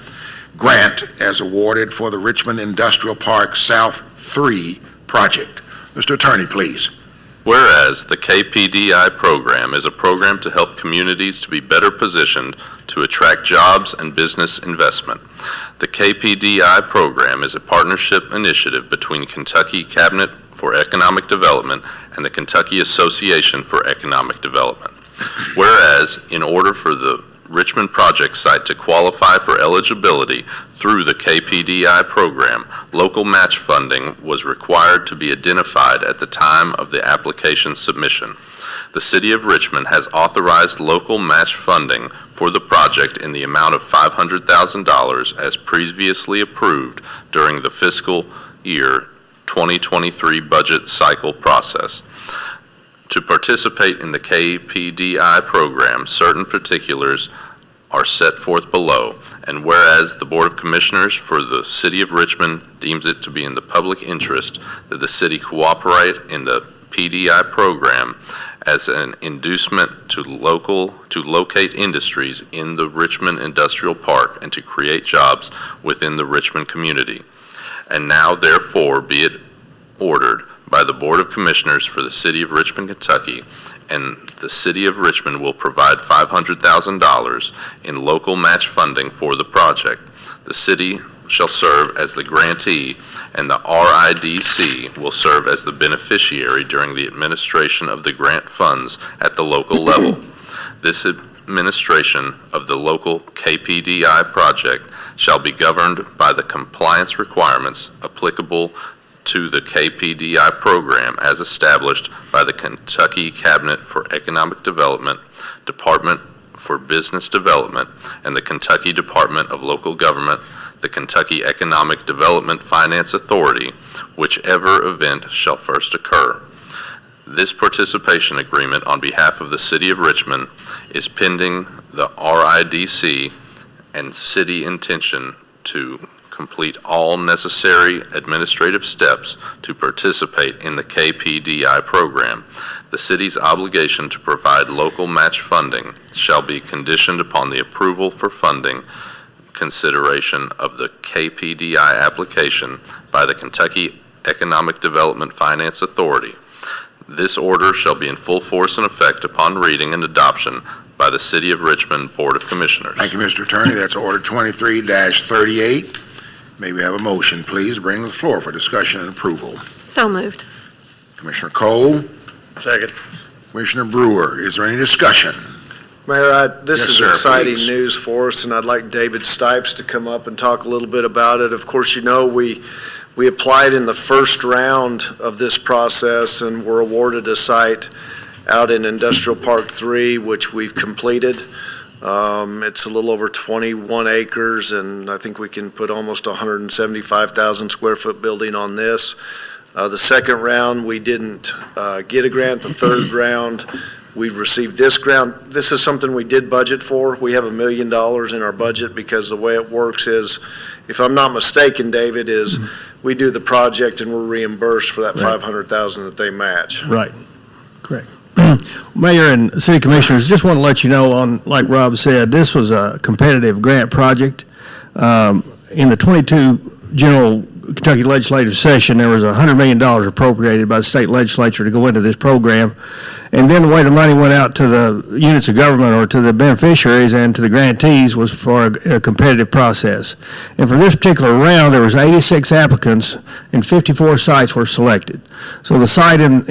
grant as awarded for the Richmond Industrial Park South 3 project. Mr. Attorney, please. Whereas the KPDI program is a program to help communities to be better positioned to attract jobs and business investment. The KPDI program is a partnership initiative between Kentucky Cabinet for Economic Development and the Kentucky Association for Economic Development. Whereas, in order for the Richmond project site to qualify for eligibility through the KPDI program, local match funding was required to be identified at the time of the application submission. The City of Richmond has authorized local match funding for the project in the amount of $500,000 as previously approved during the fiscal year 2023 budget cycle process. To participate in the KPDI program, certain particulars are set forth below, and whereas the Board of Commissioners for the City of Richmond deems it to be in the public interest that the city cooperate in the PDI program as an inducement to locate industries in the Richmond Industrial Park and to create jobs within the Richmond community. And now therefore be it ordered by the Board of Commissioners for the City of Richmond, Kentucky, and the City of Richmond will provide $500,000 in local match funding for the project. The city shall serve as the grantee, and the RIDC will serve as the beneficiary during the administration of the grant funds at the local level. This administration of the local KPDI project shall be governed by the compliance requirements applicable to the KPDI program as established by the Kentucky Cabinet for Economic Development, Department for Business Development, and the Kentucky Department of Local Government, the Kentucky Economic Development Finance Authority, whichever event shall first occur. This participation agreement on behalf of the City of Richmond is pending the RIDC and city intention to complete all necessary administrative steps to participate in the KPDI program. The city's obligation to provide local match funding shall be conditioned upon the approval for funding consideration of the KPDI application by the Kentucky Economic Development Finance Authority. This order shall be in full force and effect upon reading and adoption by the City of Richmond Board of Commissioners. Thank you, Mr. Attorney. That's Order 23-38. May we have a motion, please, bring to the floor for discussion and approval? So moved. Commissioner Cole, Second. Commissioner Brewer, is there any discussion? Mayor, this Yes, is sir, exciting please. news for us, and I'd like David Stipes to come up and talk a little bit about it. Of course, you know, we applied in the first round of this process and were awarded a site out in Industrial Park 3, which we've completed. It's a little over 21 acres, and I think we can put almost 175,000 square foot building on this. The second round, we didn't get a grant. The third round, we've received this grant. This is something we did budget for. We have $1 million in our budget because the way it works is, if I'm not mistaken, David, is we do the project and we're reimbursed for that Right. $500,000 that they match. Right, correct. Mayor and City Commissioners, just want to let you know on, like Rob said, this was a competitive grant project. In the 22 general Kentucky legislative session, there was $100 million appropriated by the state legislature to go into this program. And then the way the money went out to the units of government or to the beneficiaries and to the grantees was for a competitive process. And for this particular round, there was 86 applicants and 54 sites were selected. So the site in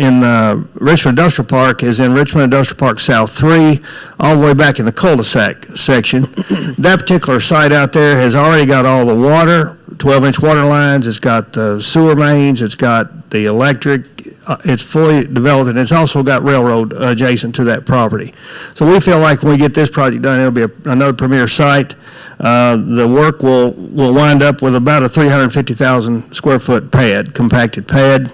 Richmond Industrial Park is in Richmond Industrial Park South 3, all the way back in the cul-de-sac section. That particular site out there has already got all the water, 12-inch water lines, it's got sewer mains, it's got the electric, it's fully developed, and it's also got railroad adjacent to that property. So we feel like when we get this project done, it'll be another premier site. The work will wind up with about a 350,000 square foot pad, compacted pad.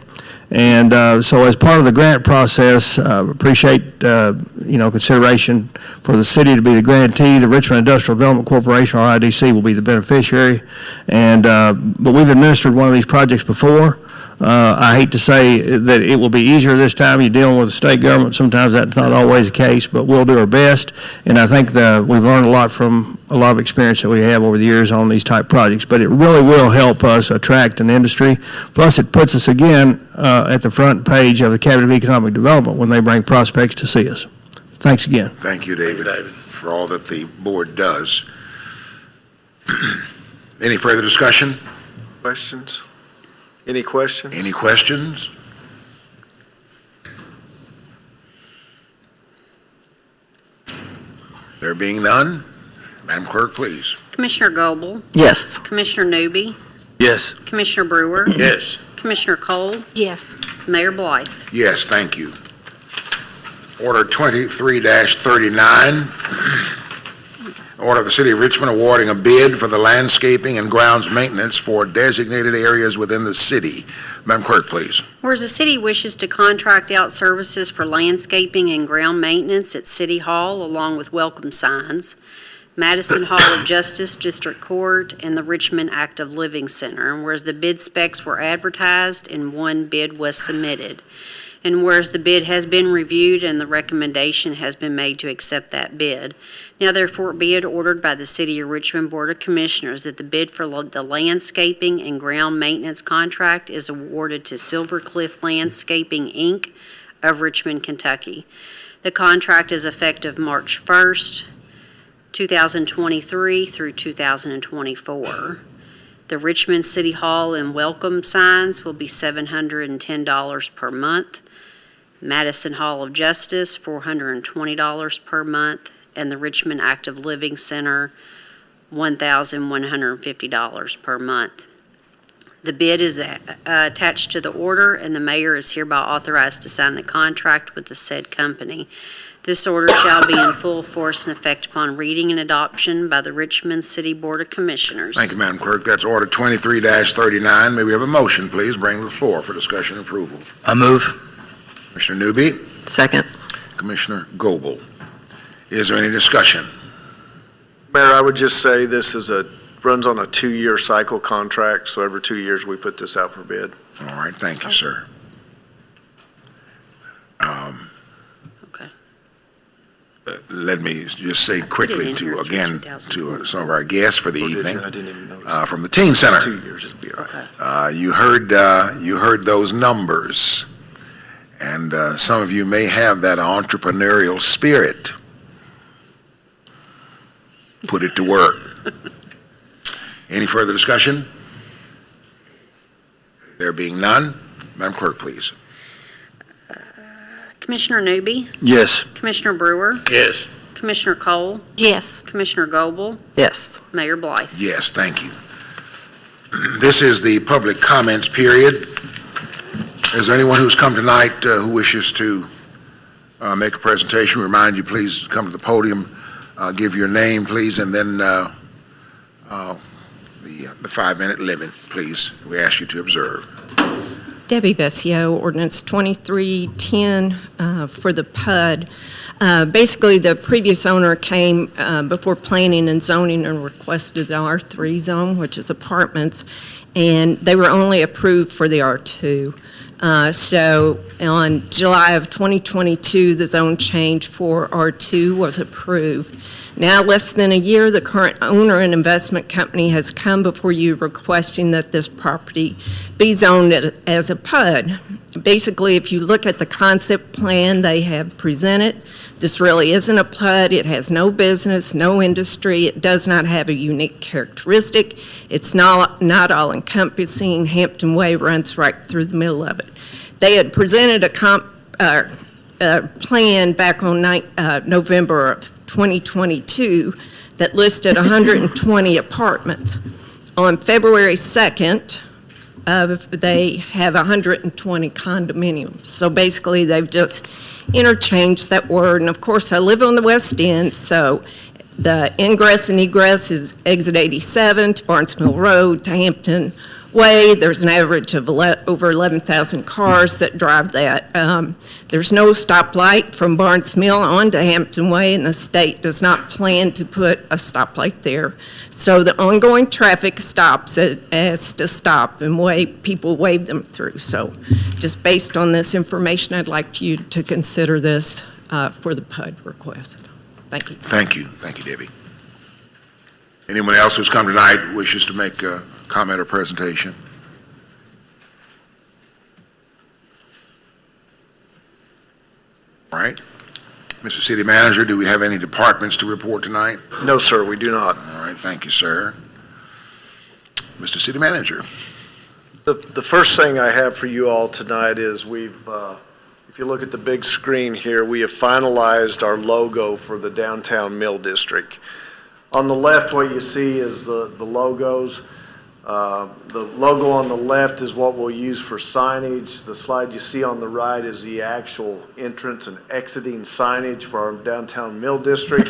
And so as part of the grant process, appreciate, consideration for the city to be the grantee. The Richmond Industrial Development Corporation, or IDC, will be the beneficiary. And, but we've administered one of these projects before. I hate to say that it will be easier this time. You're dealing with the state government. Sometimes that's not always the case, but we'll do our best. And I think we've learned a lot from a lot of experience that we have over the years on these type projects. But it really will help us attract an industry. Plus, it puts us again at the front page of the Cabinet of Economic Development when they bring prospects to see us. Thanks again. Thank you, David, for all that the board does. Any further discussion? Questions? Any questions? Any questions? There being none, Madam Clerk, please. Commissioner Goble, Yes. Commissioner Newby, Yes. Commissioner Brewer, Yes. Commissioner Cole, Yes. Mayor Blythe. Yes, thank you. Order 23-39. Order of the City of Richmond awarding a bid for the landscaping and grounds maintenance for designated areas within the city. Madam Clerk, please. Whereas the city wishes to contract out services for landscaping and ground maintenance at City Hall along with welcome signs, Madison Hall of Justice District Court, and the Richmond Active Living Center. And whereas the bid specs were advertised and one bid was submitted. And whereas the bid has been reviewed and the recommendation has been made to accept that bid. Now therefore be it ordered by the City of Richmond Board of Commissioners that the bid for the landscaping and ground maintenance contract is awarded to Silver Cliff Landscaping, Inc. of Richmond, Kentucky. The contract is effective March 1st, 2023 through 2024. The Richmond City Hall and welcome signs will be $710 per month. Madison Hall of Justice, $420 per month. And the Richmond Active Living Center, $1,150 per month. The bid is attached to the order, and the mayor is hereby authorized to sign the contract with the said company. This order shall be in full force and effect upon reading and adoption by the Richmond City Board of Commissioners. Thank you, Madam Clerk. That's Order 23-39. May we have a motion, please, bring to the floor for discussion and approval? I move. Commissioner Newby, Second. Commissioner Goble. Is there any discussion? Mayor, I would just say this runs on a 2-year cycle contract, so every 2 years we put this out for bid. All right, thank you, sir. Okay. Let me just say quickly to some of our guests for the evening, I didn't even notice. from the Teen Center. 2 years, it'll be all right. You heard those numbers, and some of you may have that entrepreneurial spirit. Put it to work. Any further discussion? There being none, Madam Clerk, please. Commissioner Newby, Yes. Commissioner Brewer, Yes. Commissioner Cole, Yes. Commissioner Goble, Yes. Mayor Blythe. Yes, thank you. This is the public comments period. Is there anyone who's come tonight who wishes to make a presentation? Remind you, please come to the podium, give your name, please, and then the 5-minute limit, please. We ask you to observe. Debbie Vescio, ordinance 2310 for the PUD. Basically, the previous owner came before planning and zoning and requested the R3 zone, which is apartments, and they were only approved for the R2. So on July of 2022, the zone change for R2 was approved. Now, less than a year, the current owner and investment company has come before you requesting that this property be zoned as a PUD. Basically, if you look at the concept plan they have presented, this really isn't a PUD. It has no business, no industry. It does not have a unique characteristic. It's not all-encompassing. Hampton Way runs right through the middle of it. They had presented a plan back on November of 2022 that listed 120 apartments. On February 2nd, they have 120 condominiums. So basically, they've just interchanged that word. And of course, I live on the West End, so the ingress and egress is exit 87 to Barnes Mill Road to Hampton Way. There's an average of over 11,000 cars that drive that. There's no stoplight from Barnes Mill on to Hampton Way, and the state does not plan to put a stoplight there. So the ongoing traffic stops as to stop, and people wave them through. So just based on this information, I'd like you to consider this for the PUD request. Thank you. Thank you. Thank you, Debbie. Anyone else who's come tonight wishes to make a comment or presentation? All right. Mr. City Manager, do we have any departments to report tonight? No, sir, we do not. All right, thank you, sir. Mr. City Manager. The first thing I have for you all tonight is if you look at the big screen here, we have finalized our logo for the downtown Mill District. On the left, what you see is the logos. The logo on the left is what we'll use for signage. The slide you see on the right is the actual entrance and exiting signage for our downtown Mill District.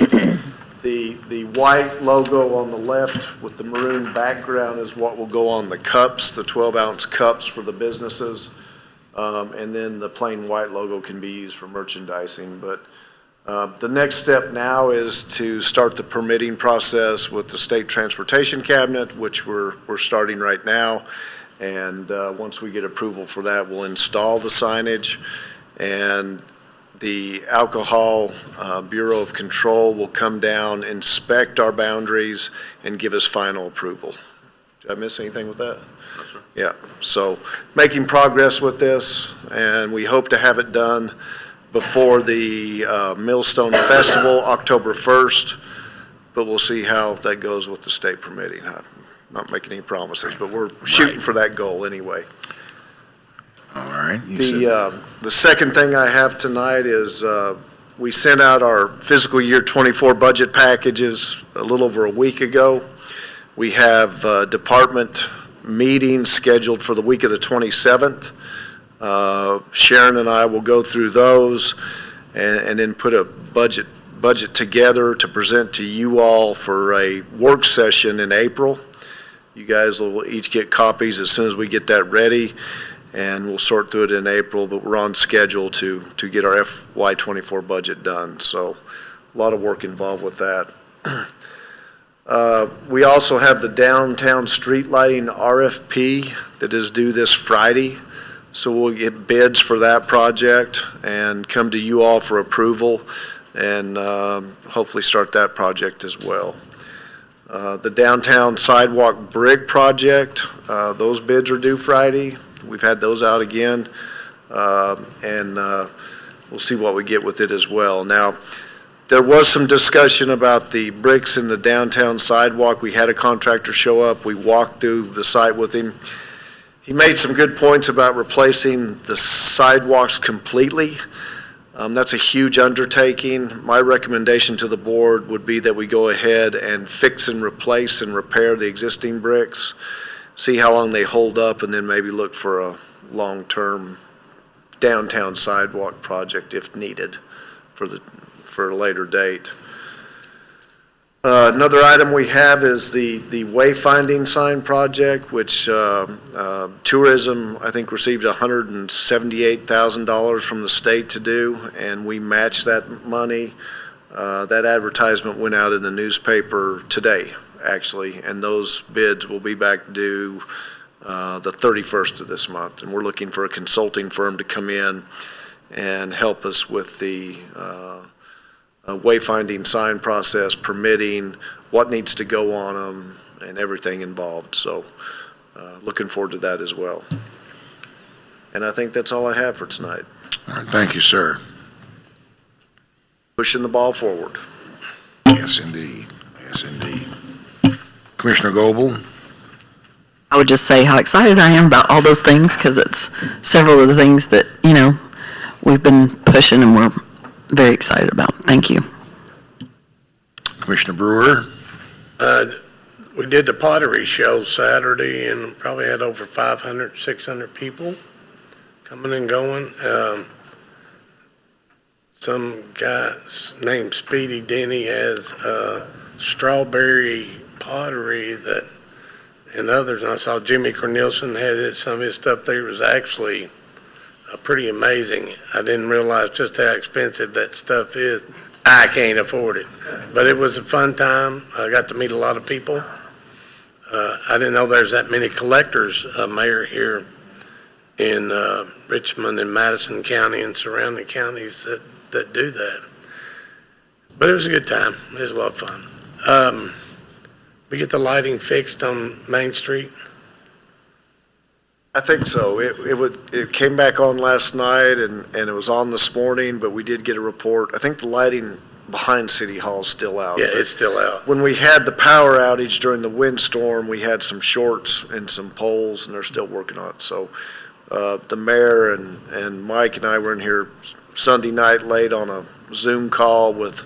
The white logo on the left with the maroon background is what will go on the cups, the 12-ounce cups for the businesses. And then the plain white logo can be used for merchandising. But the next step now is to start the permitting process with the State Transportation Cabinet, which we're starting right now. And once we get approval for that, we'll install the signage. And the Alcohol Bureau of Control will come down, inspect our boundaries, and give us final approval. Did I miss anything with that? No, sir. Yeah, so making progress with this, and we hope to have it done before the Millstone Festival, October 1st, but we'll see how that goes with the state permitting. I'm not making any promises, but we're shooting for that goal anyway. All right. The second thing I have tonight is we sent out our fiscal year 24 budget packages a little over a week ago. We have department meetings scheduled for the week of the 27th. Sharon and I will go through those and then put a budget together to present to you all for a work session in April. You guys will each get copies as soon as we get that ready, and we'll sort through it in April, but we're on schedule to get our FY24 budget done. So a lot of work involved with that. We also have the downtown street lighting RFP that is due this Friday. So we'll get bids for that project and come to you all for approval, and hopefully start that project as well. The downtown sidewalk brick project, those bids are due Friday. We've had those out again, and we'll see what we get with it as well. Now, there was some discussion about the bricks in the downtown sidewalk. We had a contractor show up. We walked through the site with him. He made some good points about replacing the sidewalks completely. That's a huge undertaking. My recommendation to the board would be that we go ahead and fix and replace and repair the existing bricks, see how long they hold up, and then maybe look for a long-term downtown sidewalk project if needed for a later date. Another item we have is the wayfinding sign project, which tourism, I think, received $178,000 from the state to do, and we matched that money. That advertisement went out in the newspaper today, actually, and those bids will be back due the 31st of this month. And we're looking for a consulting firm to come in and help us with the wayfinding sign process, permitting, what needs to go on them, and everything involved. So looking forward to that as well. And I think that's all I have for tonight. All right, thank you, sir. Pushing the ball forward. Yes, indeed. Yes, indeed. Commissioner Goebel? I would just say how excited I am about all those things, because it's several of the things that, we've been pushing and we're very excited about. Thank you. Commissioner Brewer? We did the pottery show Saturday and probably had over 500, 600 people coming and going. Some guy named Speedy Denny has strawberry pottery and others. And I saw Jimmy Cornelison had some of his stuff there. Was actually pretty amazing. I didn't realize just how expensive that stuff is. I can't afford it. But it was a fun time. I got to meet a lot of people. I didn't know there's that many collectors, Mayor, here in Richmond and Madison County and surrounding counties that do that. But it was a good time. It was a lot of fun. We get the lighting fixed on Main Street. I think so. It came back on last night and it was on this morning, but we did get a report. I think the lighting behind City Hall is still out. Yeah, it's still out. When we had the power outage during the windstorm, we had some shorts and some poles, and they're still working on it. So the mayor and Mike and I were in here Sunday night late on a Zoom call with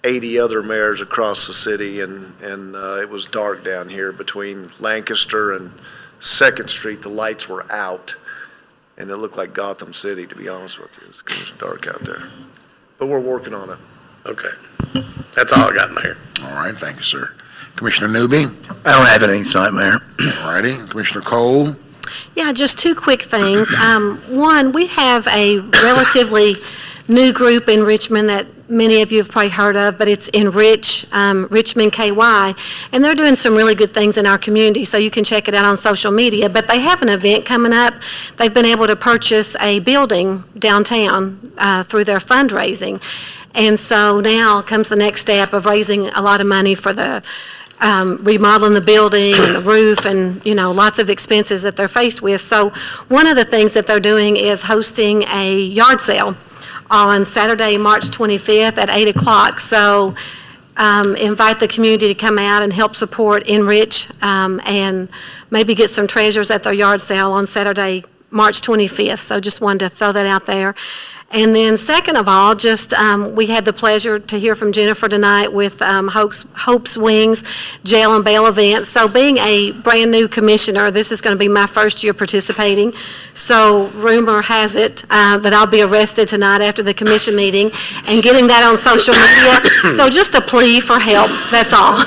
80 other mayors across the city, and it was dark down here between Lancaster and 2nd Street. The lights were out, and it looked like Gotham City, to be honest with you. It was dark out there. But we're working on it. Okay. That's all I got, Mayor. All right, thank you, sir. Commissioner Newby? I don't have anything tonight, Mayor. All righty. Commissioner Cole? Yeah, just two quick things. One, we have a relatively new group in Richmond that many of you have probably heard of, but it's Richmond KY, and they're doing some really good things in our community, so you can check it out on social media. But they have an event coming up. They've been able to purchase a building downtown through their fundraising, and so now comes the next step of raising a lot of money for the remodeling the building and the roof and, lots of expenses that they're faced with. So one of the things that they're doing is hosting a yard sale on Saturday, March 25th at 8 o'clock. So invite the community to come out and help support Enrich and maybe get some treasures at their yard sale on Saturday, March 25th, so just wanted to throw that out there. And then second of all, just, we had the pleasure to hear from Jennifer tonight with Hope's Wings jail and bail event. So being a brand-new commissioner, this is going to be my first year participating. So rumor has it that I'll be arrested tonight after the commission meeting and getting that on social media. So just a plea for help, that's all.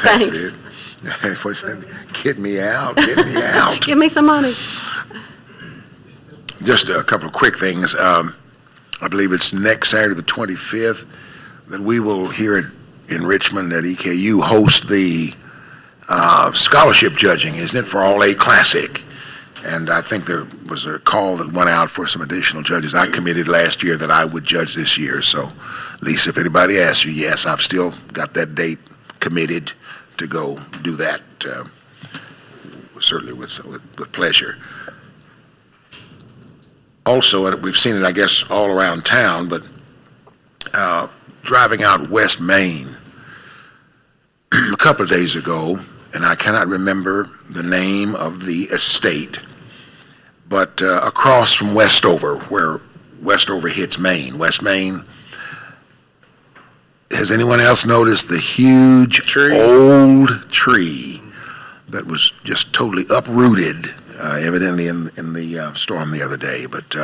Thanks. What's that? Get me out, get me out. Give me some money. Just a couple of quick things. I believe it's next Saturday, the 25th, that we will here in Richmond at EKU host the scholarship judging, isn't it, for All A Classic? And I think there was a call that went out for some additional judges. I committed last year that I would judge this year. So, Lisa, if anybody asks you, yes, I've still got that date committed to go do that, certainly with pleasure. Also, and we've seen it, I guess, all around town, but driving out West Main a couple of days ago, and I cannot remember the name of the estate, but across from Westover, where Westover hits Main, West Main, has anyone else noticed the huge old tree that was just totally uprooted, evidently in the storm the other day? But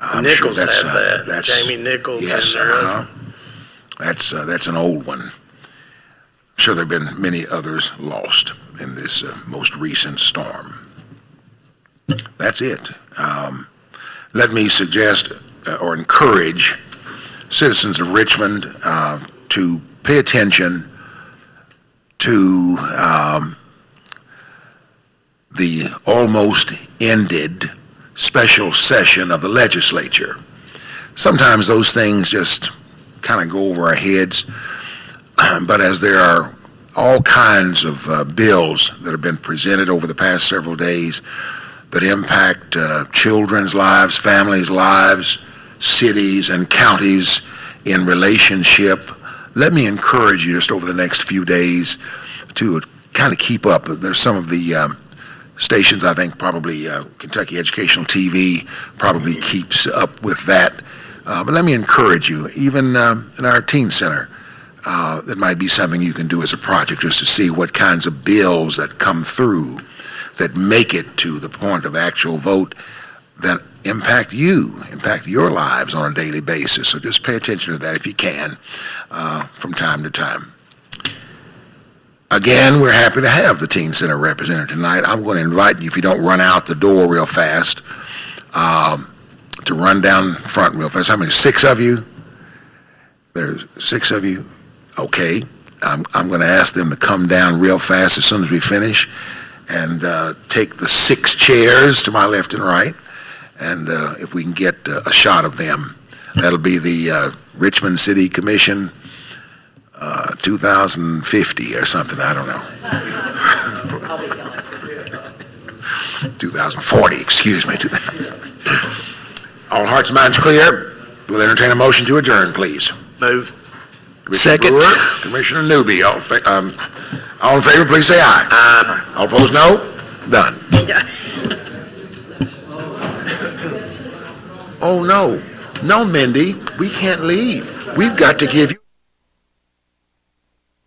I'm sure Nichols that's had that. that's Jamie Nichols. yes, and that's an old one. I'm sure there have been many others lost in this most recent storm. That's it. Let me suggest or encourage citizens of Richmond to pay attention to the almost ended special session of the legislature. Sometimes those things just kind of go over our heads, but as there are all kinds of bills that have been presented over the past several days that impact children's lives, families' lives, cities and counties in relationship, let me encourage you just over the next few days to kind of keep up. There's some of the stations, I think probably Kentucky Educational TV probably keeps up with that. But let me encourage you, even in our teen center, that might be something you can do as a project just to see what kinds of bills that come through that make it to the point of actual vote that impact you, impact your lives on a daily basis. So just pay attention to that if you can from time to time. Again, we're happy to have the Teen Center represented tonight. I'm going to invite you, if you don't run out the door real fast, to run down front real fast. How many? 6 of you? There's 6 of you? Okay. I'm going to ask them to come down real fast as soon as we finish and take the 6 chairs to my left and right. And if we can get a shot of them, that'll be the Richmond City Commission 2050 or something, I don't know. 2040, excuse me. All hearts and minds clear? We'll entertain a motion to adjourn, please. Move. Commissioner Second. Brewer, Commissioner Newby, all in favor, please say aye. Aye. All opposed, no? Done. Oh, no. No, Mindy, we can't leave. We've got to give you